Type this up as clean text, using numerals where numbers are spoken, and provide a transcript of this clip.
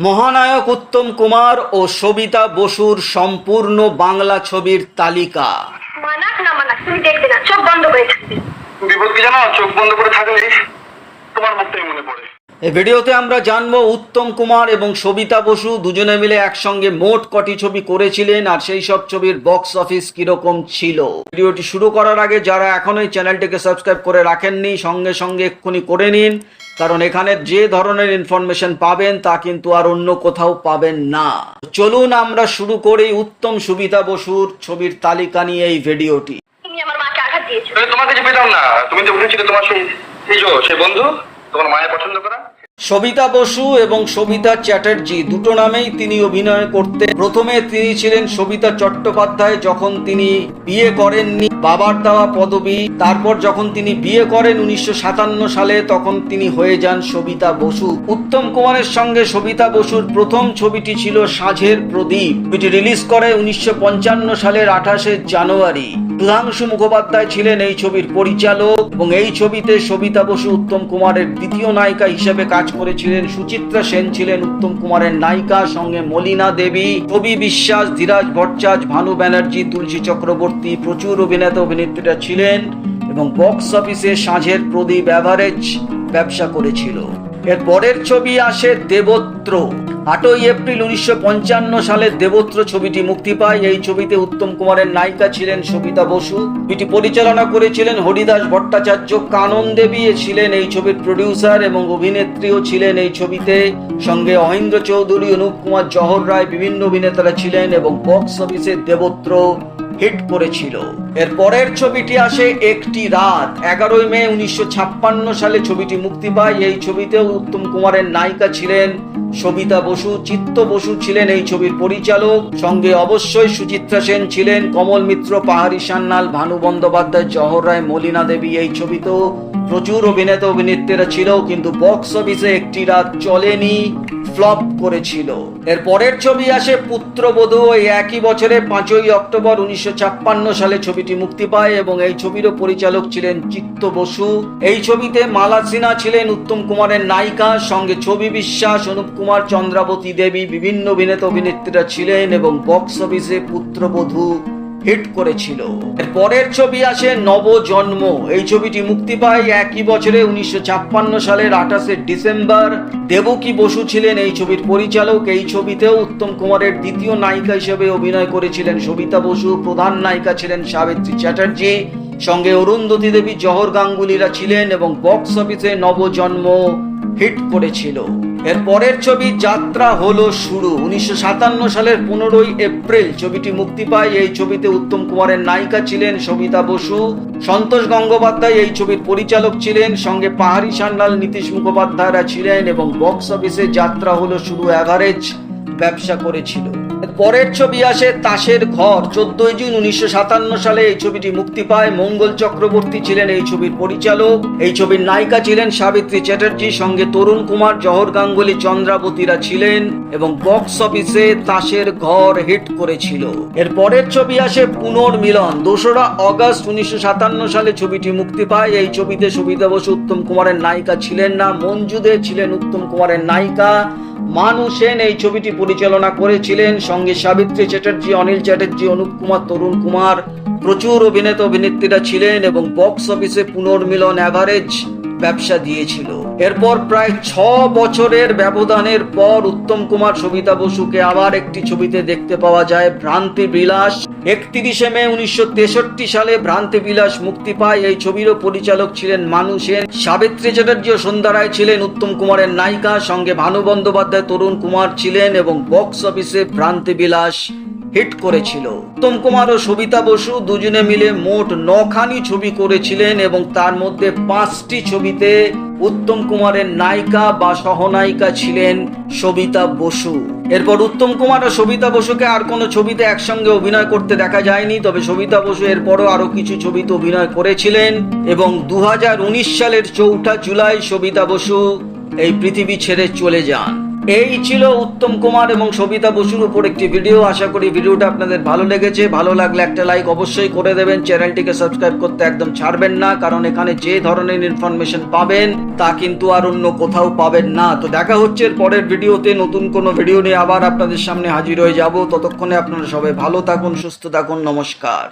মহানায়ক উত্তম কুমার ও সবিতা বসুর সম্পূর্ণ বাংলা ছবির তালিকা। মানাক না মানাক তুমি দেখবে না, চোখ বন্ধ করে থাকবে। বিপদ কি জানো, চোখ বন্ধ করে থাকলে তোমার মুখটাই মনে পড়ে। এই ভিডিওতে আমরা জানবো উত্তম কুমার এবং সবিতা বসু দুজনে মিলে একসঙ্গে মোট কটি ছবি করেছিলেন আর সেই সব ছবির বক্স অফিস কিরকম ছিল। ভিডিওটি শুরু করার আগে যারা এখনো এই চ্যানেলটিকে সাবস্ক্রাইব করে রাখেননি সঙ্গে সঙ্গে এক্ষুনি করে নিন, কারণ এখানে যে ধরনের ইনফরমেশন পাবেন তা কিন্তু আর অন্য কোথাও পাবেন না। চলুন আমরা শুরু করি উত্তম সবিতা বসুর ছবির তালিকা নিয়ে এই ভিডিওটি। তুমি আমার মাকে আঘাত দিয়েছো। তোমাকে যে পেতাম না, তুমি যে উঠেছিলে তোমার সেই বন্ধু তোমার মায়ের পছন্দ করা। সবিতা বসু এবং সবিতা চ্যাটার্জি দুটো নামেই তিনি অভিনয় করতেন। প্রথমে তিনি ছিলেন সবিতা চট্টোপাধ্যায় যখন তিনি বিয়ে করেননি, বাবার দেওয়া পদবী। তারপর যখন তিনি বিয়ে করেন 1957 সালে তখন তিনি হয়ে যান সবিতা বসু। উত্তম কুমারের সঙ্গে সবিতা বসুর প্রথম ছবিটি ছিল সাঁঝের প্রদীপ। ছবিটি রিলিজ করে 1955 সালের 28 জানুয়ারি। সুধাংশু মুখোপাধ্যায় ছিলেন এই ছবির পরিচালক এবং এই ছবিতে সবিতা বসু উত্তম কুমারের দ্বিতীয় নায়িকা হিসেবে কাজ করেছিলেন। সুচিত্রা সেন ছিলেন উত্তম কুমারের নায়িকা, সঙ্গে মলিনা দেবী, কবি বিশ্বাস, ধীরাজ ভট্টাচার্য, ভানু ব্যানার্জি, তুলসী চক্রবর্তী প্রচুর অভিনেতা অভিনেত্রীরা ছিলেন এবং বক্স অফিসে সাঁঝের প্রদীপ অ্যাভারেজ ব্যবসা করেছিল। এর পরের ছবি আসে দেবত্র। 8 এপ্রিল 1955 সালে দেবত্র ছবিটি মুক্তি পায়। এই ছবিতে উত্তম কুমারের নায়িকা ছিলেন সবিতা বসু। ছবিটি পরিচালনা করেছিলেন হরিদাস ভট্টাচার্য। কানন দেবী ছিলেন এই ছবির প্রডিউসার এবং অভিনেত্রীও ছিলেন এই ছবিতে। সঙ্গে অহিন্দ্র চৌধুরী, অনুপ কুমার, জহর রায় বিভিন্ন অভিনেতারা ছিলেন এবং বক্স অফিসে দেবত্র হিট করেছিল। এর পরের ছবিটি আসে একটি রাত। 11 মে 1956 সালে ছবিটি মুক্তি পায়। এই ছবিতেও উত্তম কুমারের নায়িকা ছিলেন সবিতা বসু। চিত্ত বসু ছিলেন এই ছবির পরিচালক। সঙ্গে অবশ্যই সুচিত্রা সেন ছিলেন, কমল মিত্র, পাহাড়ি সান্যাল, ভানু বন্দ্যোপাধ্যায়, জহর রায়, মলিনা দেবী। এই ছবিতেও প্রচুর অভিনেতা অভিনেত্রীরা ছিল, কিন্তু বক্স অফিসে একটি রাত চলেনি, ফ্লপ করেছিল। এর পরের ছবি আসে পুত্রবধূ। এই একই বছরে 5 অক্টোবর 1956 সালে ছবিটি মুক্তি পায় এবং এই ছবিরও পরিচালক ছিলেন চিত্ত বসু। এই ছবিতে মালা সিনহা ছিলেন উত্তম কুমারের নায়িকা, সঙ্গে ছবি বিশ্বাস, অনুপ কুমার, চন্দ্রাবতী দেবী বিভিন্ন অভিনেতা অভিনেত্রীরা ছিলেন এবং বক্স অফিসে পুত্রবধূ হিট করেছিল। এর পরের ছবি আসে নবজন্ম। এই ছবিটি মুক্তি পায় একই বছরে 1956 সালের 28 ডিসেম্বর। দেবকী বসু ছিলেন এই ছবির পরিচালক। এই ছবিতেও উত্তম কুমারের দ্বিতীয় নায়িকা হিসেবে অভিনয় করেছিলেন সবিতা বসু। প্রধান নায়িকা ছিলেন সাবিত্রী চ্যাটার্জি, সঙ্গে অরুন্ধতী দেবী, জহর গাঙ্গুলিরা ছিলেন এবং বক্স অফিসে নবজন্ম হিট করেছিল। এর পরের ছবি যাত্রা হলো শুরু। 1957 সালের 15 এপ্রিল ছবিটি মুক্তি পায়। এই ছবিতে উত্তম কুমারের নায়িকা ছিলেন সবিতা বসু। সন্তোষ গঙ্গোপাধ্যায় এই ছবির পরিচালক ছিলেন, সঙ্গে পাহাড়ি সান্যাল, নীতিশ মুখোপাধ্যায়রা ছিলেন এবং বক্স অফিসে যাত্রা হলো শুরু অ্যাভারেজ ব্যবসা করেছিল। পরের ছবি আসে তাসের ঘর। 14 জুন 1957 সালে এই ছবিটি মুক্তি পায়। মঙ্গল চক্রবর্তী ছিলেন এই ছবির পরিচালক। এই ছবির নায়িকা ছিলেন সাবিত্রী চ্যাটার্জি, সঙ্গে তরুণ কুমার, জহর গাঙ্গুলি, চন্দ্রাবতীরা ছিলেন এবং বক্স অফিসে তাসের ঘর হিট করেছিল। এর পরের ছবি আসে পুনর্মিলন। 2 আগস্ট 1957 সালে ছবিটি মুক্তি পায়। এই ছবিতে সবিতা বসু উত্তম কুমারের নায়িকা ছিলেন না, মঞ্জু দে ছিলেন উত্তম কুমারের নায়িকা। মানু সেন এই ছবিটি পরিচালনা করেছিলেন, সঙ্গে সাবিত্রী চ্যাটার্জি, অনিল চ্যাটার্জি, অনুপ কুমার, তরুণ কুমার প্রচুর অভিনেতা অভিনেত্রীরা ছিলেন এবং বক্স অফিসে পুনর্মিলন অ্যাভারেজ ব্যবসা দিয়েছিল। এরপর প্রায় 6 বছরের ব্যবধানের পর উত্তম কুমার সবিতা বসুকে আবার একটি ছবিতে দেখতে পাওয়া যায়, ভ্রান্তি বিলাস। 31 মে 1963 সালে ভ্রান্তি বিলাস মুক্তি পায়। এই ছবিরও পরিচালক ছিলেন মানু সেন। সাবিত্রী চ্যাটার্জি ও সন্ধ্যা রায় ছিলেন উত্তম কুমারের নায়িকা, সঙ্গে ভানু বন্দ্যোপাধ্যায়, তরুণ কুমার ছিলেন এবং বক্স অফিসে ভ্রান্তি বিলাস হিট করেছিল। উত্তম কুমার ও সবিতা বসু দুজনে মিলে মোট 9খানি ছবি করেছিলেন এবং তার মধ্যে 5টি ছবিতে উত্তম কুমারের নায়িকা বা সহনায়িকা ছিলেন সবিতা বসু। এরপর উত্তম কুমার ও সবিতা বসুকে আর কোনো ছবিতে একসঙ্গে অভিনয় করতে দেখা যায়নি, তবে সবিতা বসু এরপরও আরো কিছু ছবিতে অভিনয় করেছিলেন এবং 2019 সালের 4 জুলাই সবিতা বসু এই পৃথিবী ছেড়ে চলে যান। এই ছিল উত্তম কুমার এবং সবিতা বসুর উপর একটি ভিডিও। আশা করি ভিডিওটা আপনাদের ভালো লেগেছে। ভালো লাগলে একটা লাইক অবশ্যই করে দেবেন। চ্যানেলটিকে সাবস্ক্রাইব করতে একদম ছাড়বেন না, কারণ এখানে যে ধরনের ইনফরমেশন পাবেন তা কিন্তু আর অন্য কোথাও পাবেন না। তো দেখা হচ্ছে পরের ভিডিওতে, নতুন কোনো ভিডিও নিয়ে আবার আপনাদের সামনে হাজির হয়ে যাব। ততক্ষণে আপনারা সবাই ভালো থাকুন, সুস্থ থাকুন। নমস্কার।